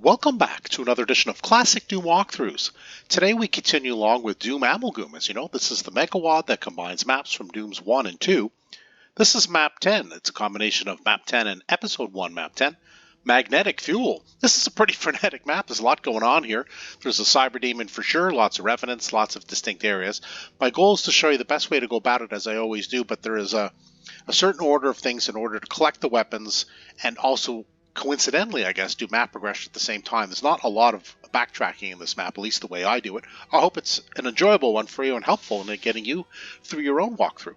Welcome back to another edition of Classic Doom Walkthroughs. Today we continue along with DOOM Amalgoom. As you know, this is the megawad that combines maps from Dooms 1 and 2. This is Map 10. It's a combination of Map 10 and Episode 1 Map 10. Magnetic Fuel. This is a pretty frenetic map. There's a lot going on here. There's a cyber demon for sure, lots of revenants, lots of distinct areas. My goal is to show you the best way to go about it, as I always do, but there is a certain order of things in order to collect the weapons and also coincidentally, I guess, do map progression at the same time. There's not a lot of backtracking in this map, at least the way I do it. I hope it's an enjoyable one for you and helpful in getting you through your own walkthrough.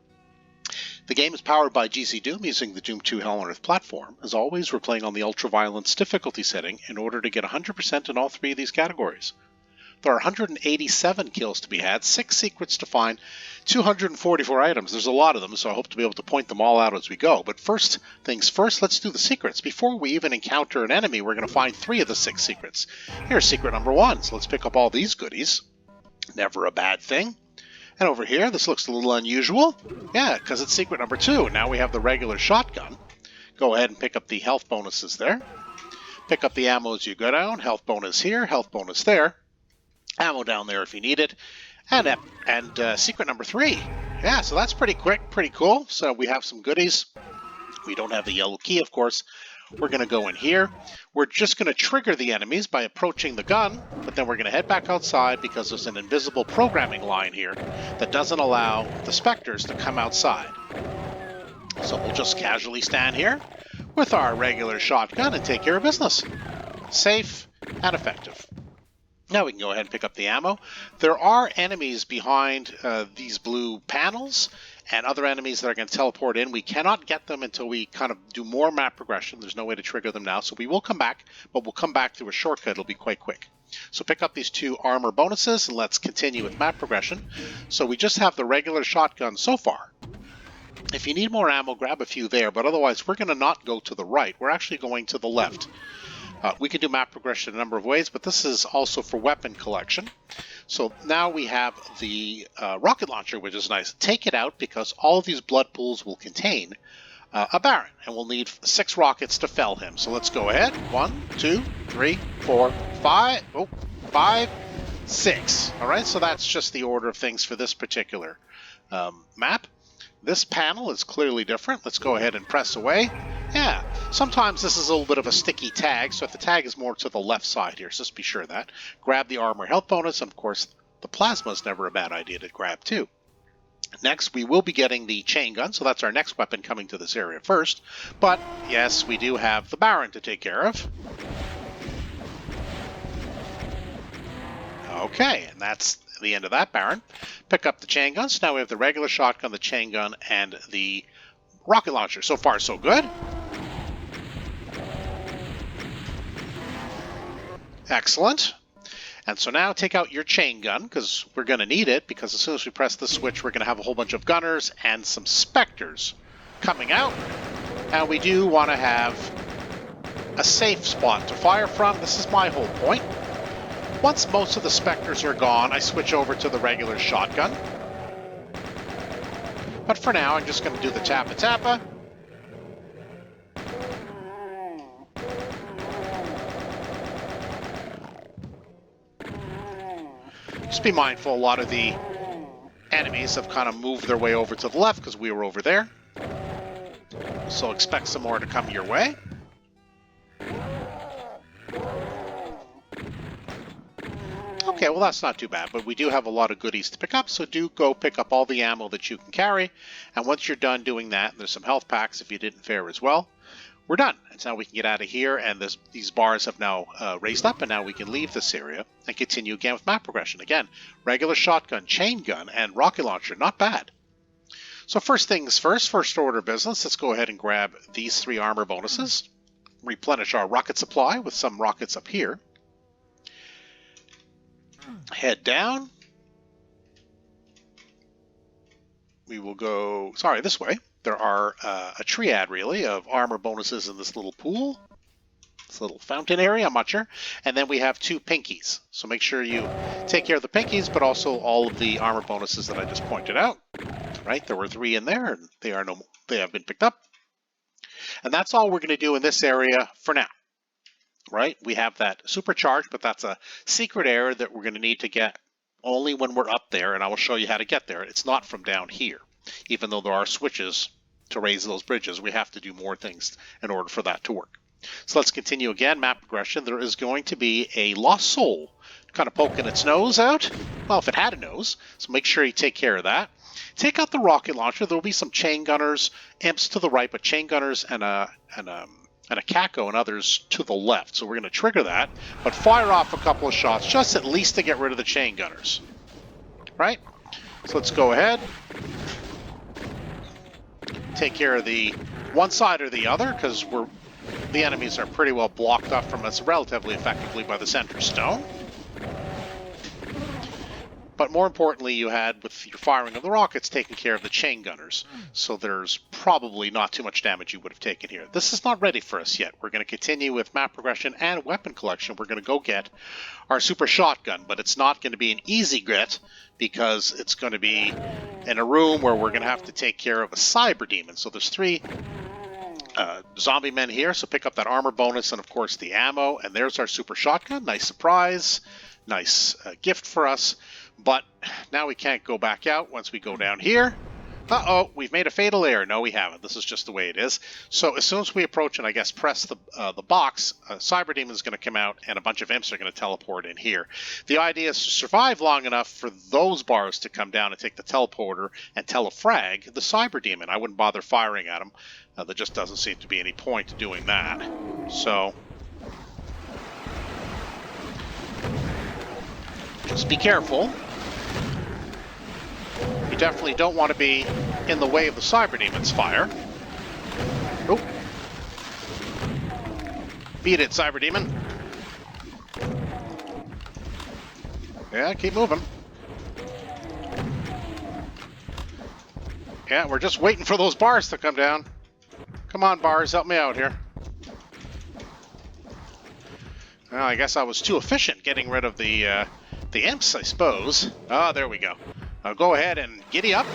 The game is powered by GZDoom using the Doom 2 Hell on Earth platform. As always, we're playing on the Ultraviolence difficulty setting in order to get 100% in all three of these categories. There are 187 kills to be had, 6 secrets to find, 244 items. There's a lot of them, so I hope to be able to point them all out as we go. But first things first, let's do the secrets. Before we even encounter an enemy, we're going to find 3 of the 6 secrets. Here's secret number 1, so let's pick up all these goodies. Never a bad thing. And over here, this looks a little unusual. Yeah, because it's secret number 2. Now we have the regular shotgun. Go ahead and pick up the health bonuses there. Pick up the ammo as you go down. Health bonus here, health bonus there. Ammo down there if you need it. And secret number 3. Yeah, so that's pretty quick, pretty cool. So we have some goodies. We don't have the yellow key, of course. We're going to go in here. We're just going to trigger the enemies by approaching the gun, but then we're going to head back outside because there's an invisible programming line here that doesn't allow the specters to come outside. So we'll just casually stand here with our regular shotgun and take care of business. Safe and effective. Now we can go ahead and pick up the ammo. There are enemies behind these blue panels and other enemies that are going to teleport in. We cannot get them until we kind of do more map progression. There's no way to trigger them now, so we will come back, but we'll come back through a shortcut. It'll be quite quick. So pick up these 2 armor bonuses and let's continue with map progression. So we just have the regular shotgun so far. If you need more ammo, grab a few there, but otherwise we're going to not go to the right. We're actually going to the left. We can do map progression a number of ways, but this is also for weapon collection. So now we have the rocket launcher, which is nice. Take it out because all of these blood pools will contain a Baron, and we'll need 6 rockets to fell him. So let's go ahead. 1, 2, 3, 4, 5. Oh, 5, 6. All right, so that's just the order of things for this particular map. This panel is clearly different. Let's go ahead and press away. Yeah, sometimes this is a little bit of a sticky tag, so if the tag is more to the left side here, so just be sure of that. Grab the armor health bonus, and of course, the plasma is never a bad idea to grab too. Next, we will be getting the chain gun, so that's our next weapon coming to this area first. But, yes, we do have the Baron to take care of. Okay, and that's the end of that Baron. Pick up the chain gun. So now we have the regular shotgun, the chain gun, and the rocket launcher. So far, so good. Excellent. And so now take out your chain gun, because we're going to need it, because as soon as we press the switch, we're going to have a whole bunch of gunners and some specters coming out. And we do want to have a safe spot to fire from. This is my whole point. Once most of the specters are gone, I switch over to the regular shotgun. But for now, I'm just going to do the tappa-tappa. Just be mindful, a lot of the enemies have kind of moved their way over to the left because we were over there. So expect some more to come your way. Okay, well that's not too bad, but we do have a lot of goodies to pick up, so do go pick up all the ammo that you can carry, and once you're done doing that, there's some health packs if you didn't fare as well. We're done, and so now we can get out of here, and these bars have now raised up, and now we can leave this area and continue again with map progression. Again, regular shotgun, chain gun, and rocket launcher, not bad. So first things first, first order of business, let's go ahead and grab these 3 armor bonuses, replenish our rocket supply with some rockets up here. Head down. We will go, sorry, this way. There are a triad, really, of armor bonuses in this little pool. This little fountain area, I'm not sure. And then we have 2 pinkies. So make sure you take care of the pinkies, but also all of the armor bonuses that I just pointed out. Right, there were 3 in there, and they have been picked up. And that's all we're going to do in this area for now. right? We have that supercharge, but that's a secret area that we're going to need to get only when we're up there, and I will show you how to get there. It's not from down here. Even though there are switches to raise those bridges, we have to do more things in order for that to work. So let's continue again. Map progression. There is going to be a lost soul kind of poking its nose out. Well, if it had a nose, so make sure you take care of that. Take out the rocket launcher. There will be some chain gunners, imps to the right, but chain gunners and a Kako and others to the left. So we're going to trigger that, but fire off a couple of shots, just at least to get rid of the chain gunners. Right? So let's go ahead. Take care of the one side or the other, because the enemies are pretty well blocked off from us relatively effectively by the center stone. But more importantly, you had, with your firing of the rockets, taken care of the chain gunners. So there's probably not too much damage you would have taken here. This is not ready for us yet. We're going to continue with map progression and weapon collection. We're going to go get our super shotgun, but it's not going to be an easy get because it's going to be in a room where we're going to have to take care of a cyber demon. So there's 3 zombie men here, so pick up that armor bonus and, of course, the ammo. And there's our super shotgun. Nice surprise. Nice gift for us. But now we can't go back out once we go down here. Uh-oh, we've made a fatal error. No, we haven't. This is just the way it is. So as soon as we approach and, I guess, press the box, a cyber demon is going to come out and a bunch of imps are going to teleport in here. The idea is to survive long enough for those bars to come down and take the teleporter and telefrag the cyber demon. I wouldn't bother firing at him. There just doesn't seem to be any point to doing that. So just be careful. You definitely don't want to be in the way of the cyber demon's fire. Oh. Beat it, cyber demon. Yeah, keep moving. Yeah, we're just waiting for those bars to come down. Come on, bars, help me out here. Well, I guess I was too efficient getting rid of the imps, I suppose. Ah, there we go. Now go ahead and giddy up.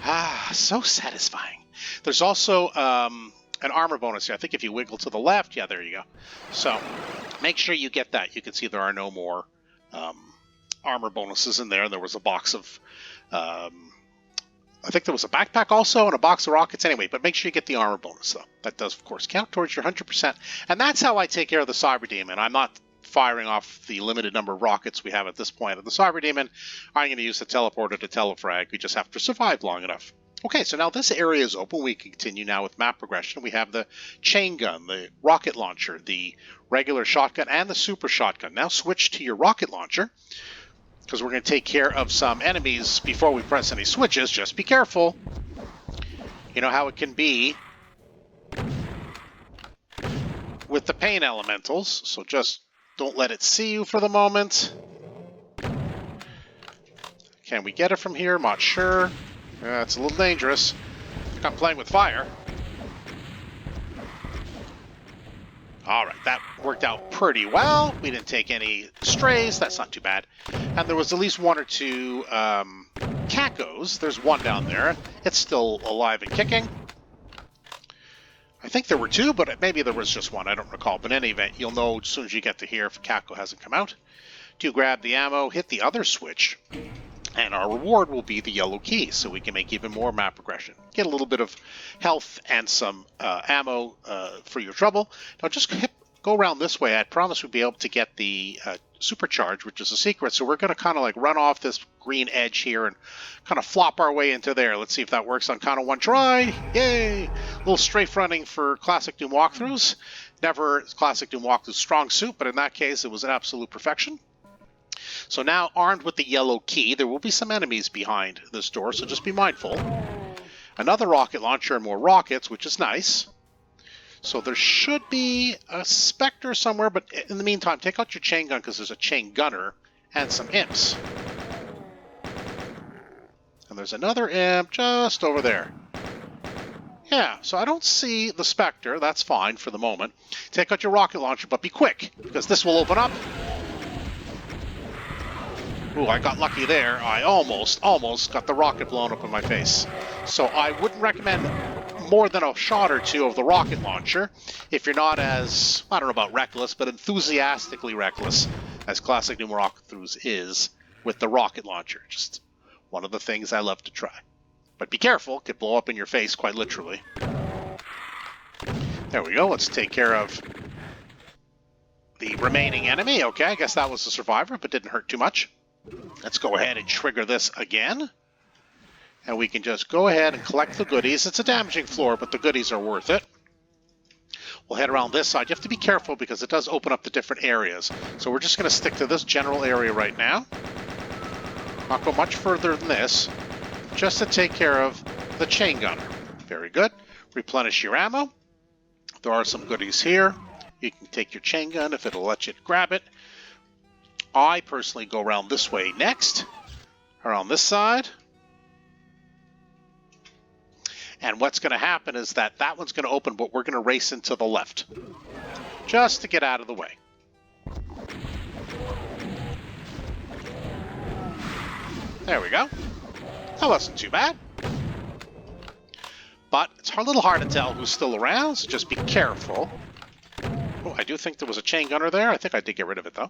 Ah, so satisfying. There's also an armor bonus here. I think if you wiggle to the left, yeah, there you go. So make sure you get that. You can see there are no more armor bonuses in there. There was a box of, I think there was a backpack also and a box of rockets anyway, but make sure you get the armor bonus, though. That does, of course, count towards your 100%. And that's how I take care of the cyber demon. I'm not firing off the limited number of rockets we have at this point of the cyber demon. I'm going to use the teleporter to telefrag. We just have to survive long enough. Okay, so now this area is open. We can continue now with map progression. We have the chain gun, the rocket launcher, the regular shotgun, and the super shotgun. Now switch to your rocket launcher, because we're going to take care of some enemies before we press any switches. Just be careful. You know how it can be with the pain elementals, so just don't let it see you for the moment. Can we get it from here? I'm not sure. It's a little dangerous. I think I'm playing with fire. Alright, that worked out pretty well. We didn't take any strays. That's not too bad. And there was at least 1 or 2 Kakos. There's one down there. It's still alive and kicking. I think there were 2, but maybe there was just 1. I don't recall. But in any event, you'll know as soon as you get to here if Kako hasn't come out. To grab the ammo, hit the other switch, and our reward will be the yellow key, so we can make even more map progression. Get a little bit of health and some ammo for your trouble. Now just go around this way. I promise we'd be able to get the supercharge, which is a secret. So we're going to kind of like run off this green edge here and kind of flop our way into there. Let's see if that works on kind of one try. Yay! A little strafe running for classic Doom walkthroughs. Never classic Doom walkthroughs strong suit, but in that case it was an absolute perfection. So now, armed with the yellow key, there will be some enemies behind this door, so just be mindful. Another rocket launcher and more rockets, which is nice. So there should be a Spectre somewhere, but in the meantime, take out your chain gun, because there's a chain gunner and some imps. And there's another imp just over there. Yeah, so I don't see the Spectre. That's fine for the moment. Take out your rocket launcher, but be quick, because this will open up. Ooh, I got lucky there. I almost got the rocket blown up in my face. So I wouldn't recommend more than a shot or two of the rocket launcher if you're not as, I don't know about reckless, but enthusiastically reckless as Classic Doom Walkthroughs is with the rocket launcher. Just one of the things I love to try. But be careful, it could blow up in your face quite literally. There we go, let's take care of the remaining enemy. Okay, I guess that was the survivor, but didn't hurt too much. Let's go ahead and trigger this again. And we can just go ahead and collect the goodies. It's a damaging floor, but the goodies are worth it. We'll head around this side. You have to be careful because it does open up the different areas. So we're just going to stick to this general area right now. Not go much further than this, just to take care of the chain gunner. Very good. Replenish your ammo. There are some goodies here. You can take your chain gun if it'll let you grab it. I personally go around this way next. Around this side. And what's going to happen is that one's going to open, but we're going to race into the left. Just to get out of the way. There we go. That wasn't too bad. But it's a little hard to tell who's still around, so just be careful. Oh, I do think there was a chain gunner there. I think I did get rid of it, though.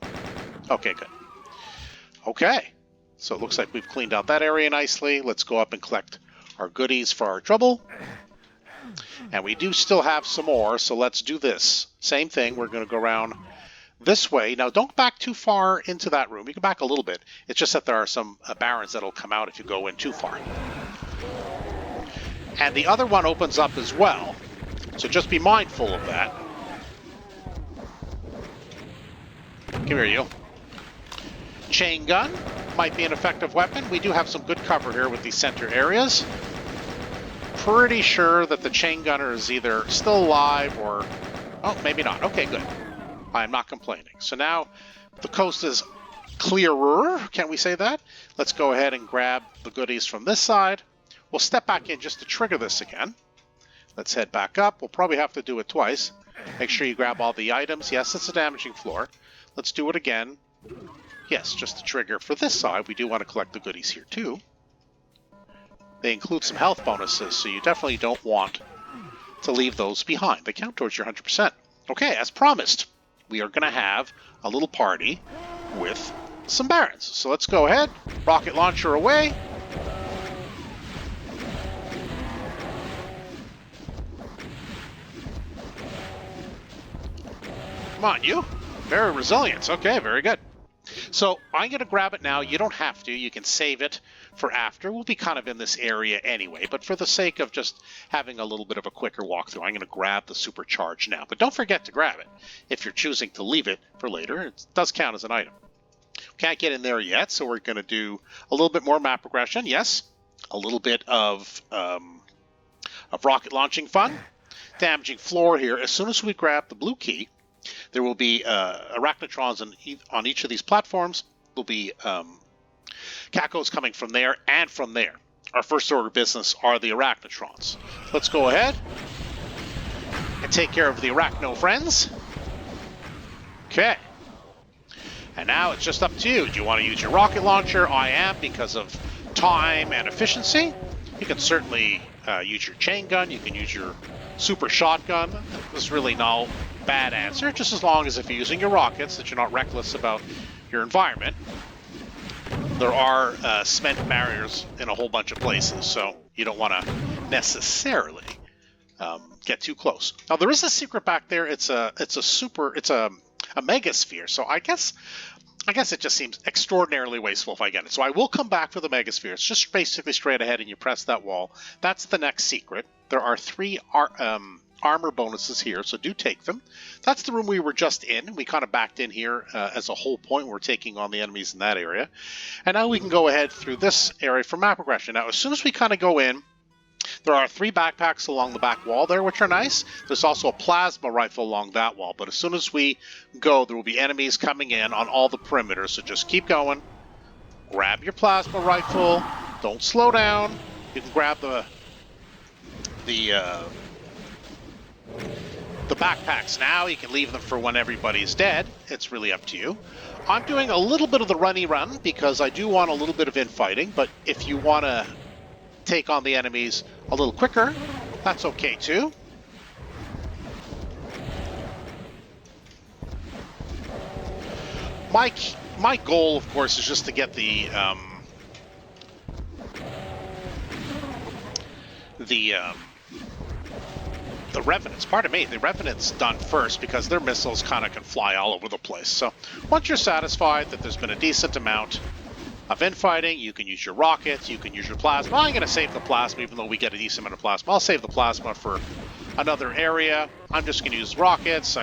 Okay, good. Okay. So it looks like we've cleaned out that area nicely. Let's go up and collect our goodies for our trouble. And we do still have some more, so let's do this. Same thing, we're going to go around this way. Now, don't back too far into that room. You can back a little bit. It's just that there are some barons that'll come out if you go in too far. And the other one opens up as well, so just be mindful of that. Come here, you. Chain gun might be an effective weapon. We do have some good cover here with these center areas. Pretty sure that the chain gunner is either still alive or... Oh, maybe not. Okay, good. I'm not complaining. So now the coast is clearer. Can we say that? Let's go ahead and grab the goodies from this side. We'll step back in just to trigger this again. Let's head back up. We'll probably have to do it twice. Make sure you grab all the items. Yes, it's a damaging floor. Let's do it again. Yes, just to trigger for this side. We do want to collect the goodies here too. They include some health bonuses, so you definitely don't want to leave those behind. They count towards your 100%. Okay, as promised, we are going to have a little party with some barons. So let's go ahead. Rocket launcher away. Come on, you. Very resilient. Okay, very good. So I'm going to grab it now. You don't have to. You can save it for after. We'll be kind of in this area anyway, but for the sake of just having a little bit of a quicker walkthrough, I'm going to grab the supercharge now. But don't forget to grab it if you're choosing to leave it for later. It does count as an item. Can't get in there yet, so we're going to do a little bit more map progression. Yes, a little bit of rocket launching fun. Damaging floor here. As soon as we grab the blue key, there will be arachnotrons on each of these platforms. There'll be cacos coming from there and from there. Our first order of business are the arachnotrons. Let's go ahead and take care of the arachno friends. Okay. And now it's just up to you. Do you want to use your rocket launcher? I am, because of time and efficiency. You can certainly use your chain gun. You can use your super shotgun. There's really no bad answer, just as long as if you're using your rockets, that you're not reckless about your environment. There are cement barriers in a whole bunch of places, so you don't want to necessarily get too close. Now there is a secret back there. It's a megasphere, so I guess it just seems extraordinarily wasteful if I get it. So I will come back for the megasphere. It's just basically straight ahead and you press that wall. That's the next secret. There are 3 armor bonuses here, so do take them. That's the room we were just in. We kind of backed in here as a whole point. We're taking on the enemies in that area. And now we can go ahead through this area for map progression. Now, as soon as we kind of go in, there are 3 backpacks along the back wall there, which are nice. There's also a plasma rifle along that wall. But as soon as we go, there will be enemies coming in on all the perimeters. So just keep going. Grab your plasma rifle. Don't slow down. You can grab the backpacks now. You can leave them for when everybody's dead. It's really up to you. I'm doing a little bit of the runny run because I do want a little bit of infighting, but if you want to take on the enemies a little quicker, That's okay too. My goal, of course, is just to get the Revenants. Pardon me, the Revenants done first because their missiles kind of can fly all over the place. So once you're satisfied that there's been a decent amount of infighting, you can use your rockets, you can use your plasma. I'm going to save the plasma, even though we get a decent amount of plasma. I'll save the plasma for another area. I'm just going to use rockets.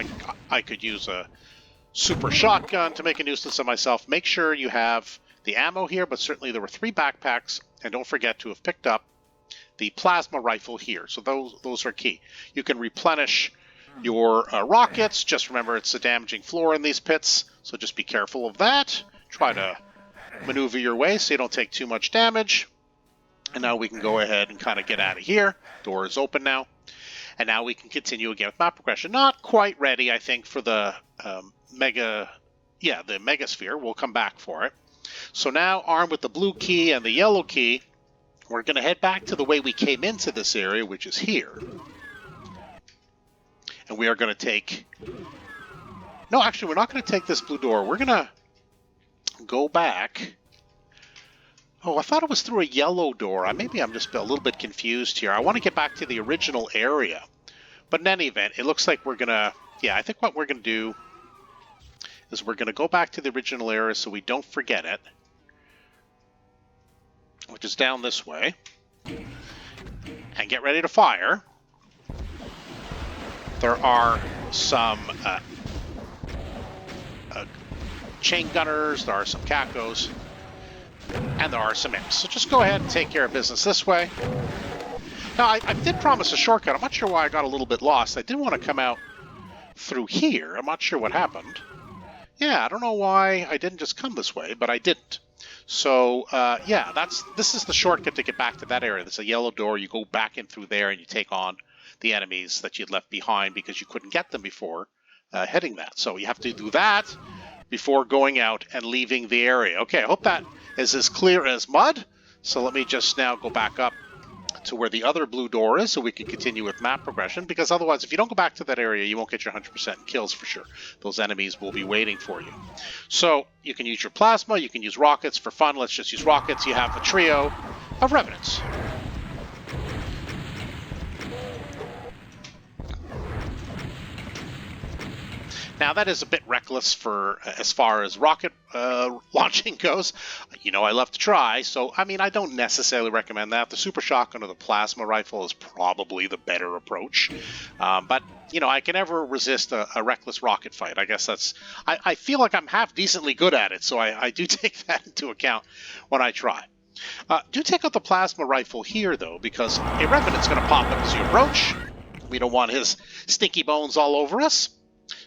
I could use a super shotgun to make a nuisance of myself. Make sure you have the ammo here, but certainly there were 3 backpacks, and don't forget to have picked up the plasma rifle here. So those are key. You can replenish your rockets. Just remember it's a damaging floor in these pits, so just be careful of that. Try to maneuver your way so you don't take too much damage. And now we can go ahead and kind of get out of here. Door is open now. And now we can continue again with map progression. Not quite ready, I think, for the the Megasphere. We'll come back for it. So now, armed with the blue key and the yellow key, we're going to head back to the way we came into this area, which is here. And we are going to take... No, actually, we're not going to take this blue door. We're going to go back. Oh, I thought it was through a yellow door. Maybe I'm just a little bit confused here. I want to get back to the original area. But in any event, it looks like we're going to... Yeah, I think what we're going to do is we're going to go back to the original area so we don't forget it, which is down this way, and get ready to fire. There are some chain gunners, there are some cacos, and there are some imps. So just go ahead and take care of business this way. Now, I did promise a shortcut. I'm not sure why I got a little bit lost. I did want to come out through here. I'm not sure what happened. Yeah, I don't know why I didn't just come this way, but I didn't. So, yeah, this is the shortcut to get back to that area. There's a yellow door. You go back in through there and you take on the enemies that you'd left behind because you couldn't get them before heading that. So you have to do that before going out and leaving the area. Okay, I hope that is as clear as mud. So let me just now go back up to where the other blue door is so we can continue with map progression, because otherwise if you don't go back to that area you won't get your 100% kills for sure. Those enemies will be waiting for you. So you can use your plasma, you can use rockets. For fun, let's just use rockets. You have a trio of Revenants. Now, that is a bit reckless for as far as rocket launching goes. You know, I love to try, so, I mean, I don't necessarily recommend that. The super shotgun or the plasma rifle is probably the better approach. But, you know, I can never resist a reckless rocket fight. I guess that's... I feel like I'm half decently good at it, so I do take that into account when I try. Do take out the plasma rifle here, though, because a Revenant's going to pop up as you approach. We don't want his stinky bones all over us.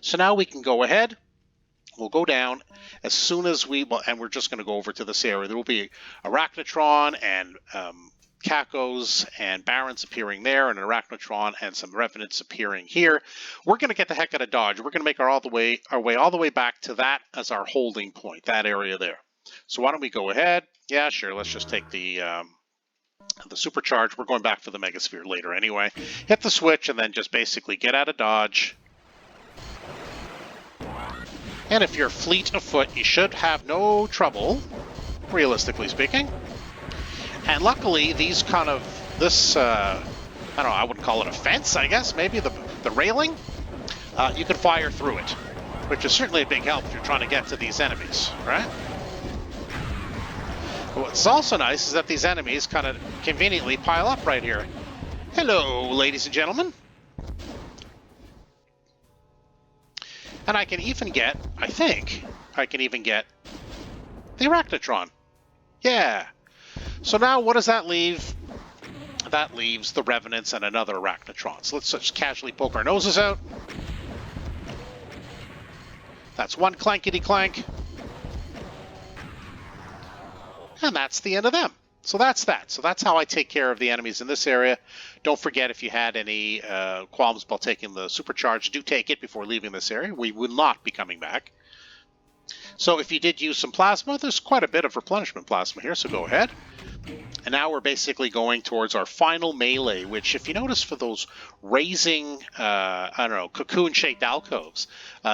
So now we can go ahead. We'll go down as soon as and we're just going to go over to this area. There will be Arachnotron and Cacos and Barons appearing there, and an Arachnotron and some Revenants appearing here. We're going to get the heck out of Dodge. We're going to make our way all the way back to that as our holding point, that area there. So why don't we go ahead? Yeah, sure. Let's just take the supercharge. We're going back for the Megasphere later anyway. Hit the switch and then just basically get out of Dodge. And if you're fleet of foot, you should have no trouble, realistically speaking. And luckily, these kind of, I don't know, I wouldn't call it a fence, I guess, maybe the railing, you can fire through it, which is certainly a big help if you're trying to get to these enemies, right? But what's also nice is that these enemies kind of conveniently pile up right here. Hello, ladies and gentlemen. And I can even get, I think, I can even get the Arachnotron. Yeah. So now what does that leave? That leaves the Revenants and another Arachnotron. So let's just casually poke our noses out. That's one clankety-clank. And that's the end of them. So that's that. So that's how I take care of the enemies in this area. Don't forget, if you had any qualms about taking the supercharge, do take it before leaving this area. We will not be coming back. So if you did use some plasma, there's quite a bit of replenishment plasma here, so go ahead And now we're basically going towards our final melee, which, if you notice for those raising, I don't know, cocoon-shaped alcoves,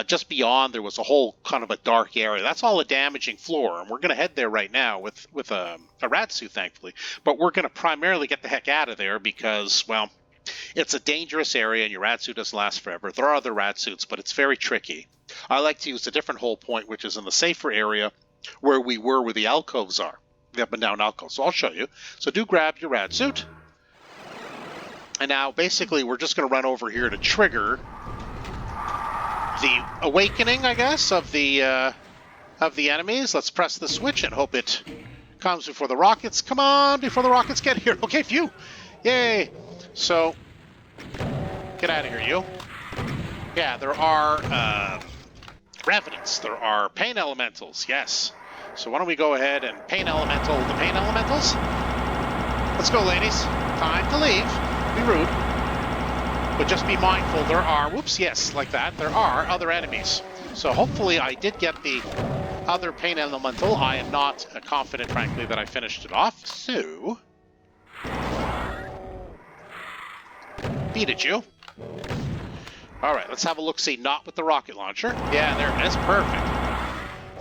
just beyond there was a whole kind of a dark area. That's all a damaging floor, and we're going to head there right now with a rat suit, thankfully. But we're going to primarily get the heck out of there because, well, it's a dangerous area and your rat suit doesn't last forever. There are other rat suits, but it's very tricky. I like to use a different hold point, which is in the safer area where we were where the alcoves are. The up and down alcoves. So I'll show you. So do grab your rat suit. And now basically we're just going to run over here to trigger the awakening, I guess, of the enemies. Let's press the switch and hope it comes before the rockets. Come on, before the rockets get here. Okay, phew. Yay. So, get out of here, you. Yeah, there are revenants. There are pain elementals, yes. So why don't we go ahead and pain elemental the pain elementals? Let's go, ladies. Time to leave. Be rude. But just be mindful, there are, whoops, yes, like that, there are other enemies. So hopefully I did get the other pain elemental. I am not confident, frankly, that I finished it off. So, beat it, you. All right, let's have a look-see. Not with the rocket launcher. Yeah, there it is. Perfect.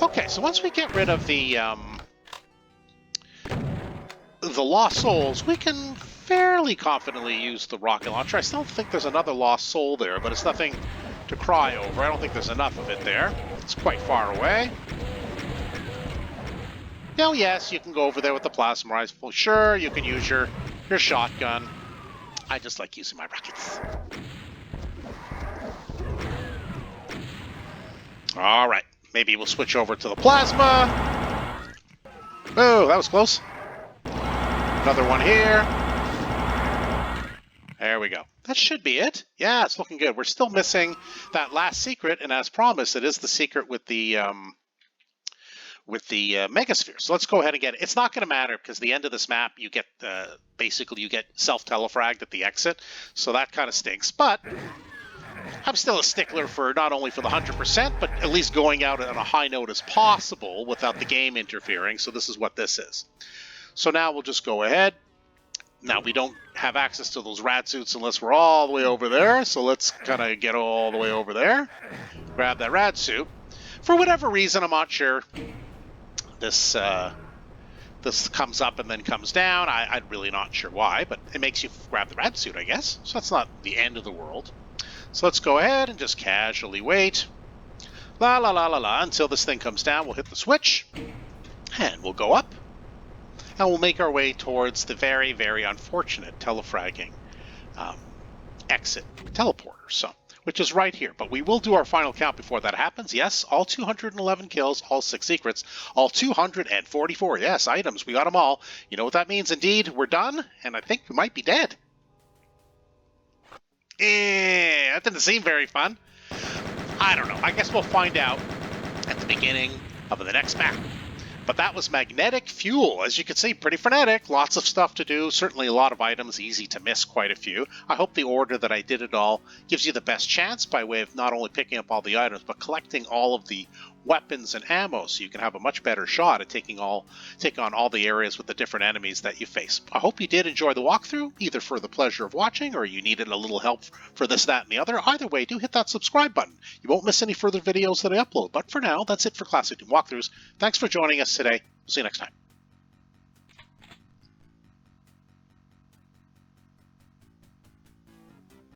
Okay, so once we get rid of the lost souls, we can fairly confidently use the rocket launcher. I still think there's another lost soul there, but it's nothing to cry over. I don't think there's enough of it there. It's quite far away. Now, yes, you can go over there with the plasma rifle. Sure, you can use your shotgun. I just like using my rockets. All right. Maybe we'll switch over to the plasma. Oh, that was close. Another one here. There we go. That should be it. Yeah, it's looking good. We're still missing that last secret, and as promised, it is the secret with the megasphere. So let's go ahead and get it. It's not going to matter because the end of this map, you get basically you get self-telefragged at the exit, so that kind of stinks. But I'm still a stickler for not only for the 100%, but at least going out on a high note as possible without the game interfering. So this is what this is. So now we'll just go ahead. Now we don't have access to those rat suits unless we're all the way over there. So let's kind of get all the way over there. Grab that rat suit. For whatever reason, I'm not sure. This comes up and then comes down. I'm really not sure why, but it makes you grab the rat suit, I guess. So that's not the end of the world. So let's go ahead and just casually wait. La la la la la until this thing comes down. We'll hit the switch and we'll go up and we'll make our way towards the very, very unfortunate telefragging exit teleporter. So, which is right here. But we will do our final count before that happens. Yes, all 211 kills, all 6 secrets, all 244, yes, items. We got them all. You know what that means? Indeed, we're done, and I think we might be dead. That didn't seem very fun. I don't know. I guess we'll find out at the beginning of the next map. But that was magnetic fuel. As you can see, pretty frenetic. Lots of stuff to do. Certainly a lot of items. Easy to miss quite a few. I hope the order that I did it all gives you the best chance by way of not only picking up all the items, but collecting all of the weapons and ammo so you can have a much better shot at taking on all the areas with the different enemies that you face. I hope you did enjoy the walkthrough, either for the pleasure of watching or you needed a little help for this, that, and the other. Either way, do hit that subscribe button. You won't miss any further videos that I upload. But for now, that's it for Classic Doom Walkthroughs. Thanks for joining us today. See you next time.